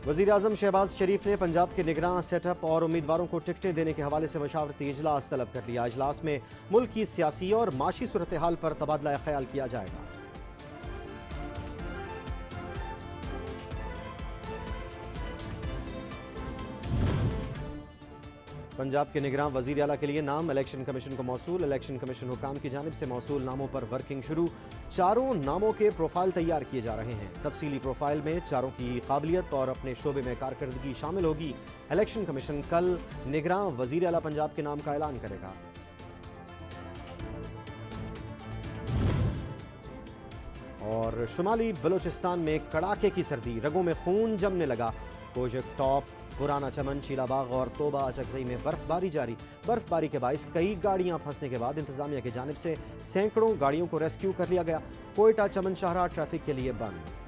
वज़ीर-ए-आज़म शहबाज शरीफ ने पंजाब के निगरान सेटअप और उम्मीदवारों को टिकटें देने के हवाले से मशावरती इजलास तलब कर लिया। इजलास में मुल्क की सियासी और माशी सूरत हाल पर तबादला ख्याल किया जाएगा। पंजाब के निगरान वज़ीर आला के लिए नाम इलेक्शन कमीशन को मौसूल। इलेक्शन कमीशन हुकाम की जानिब से मौसूल नामों पर वर्किंग शुरू। चारों नामों के प्रोफाइल तैयार किए जा रहे हैं। तफसीली प्रोफाइल में चारों की काबिलियत और अपने शोबे में कारकर्दगी शामिल होगी। इलेक्शन कमीशन कल निगरान वज़ीर आला पंजाब के नाम का ऐलान करेगा। और शुमाली बलूचिस्तान में कड़ाके की सर्दी, रगों में खून जमने लगा। कोजक टॉप, पुराना चमन, शीलाबाग और तोबा अचकजई में बर्फबारी जारी। बर्फबारी के बायस कई गाड़ियां फंसने के बाद इंतजामिया की जानिब से सैकड़ों गाड़ियों को रेस्क्यू कर लिया गया। कोयटा चमन शाहराह ट्रैफिक के लिए बंद।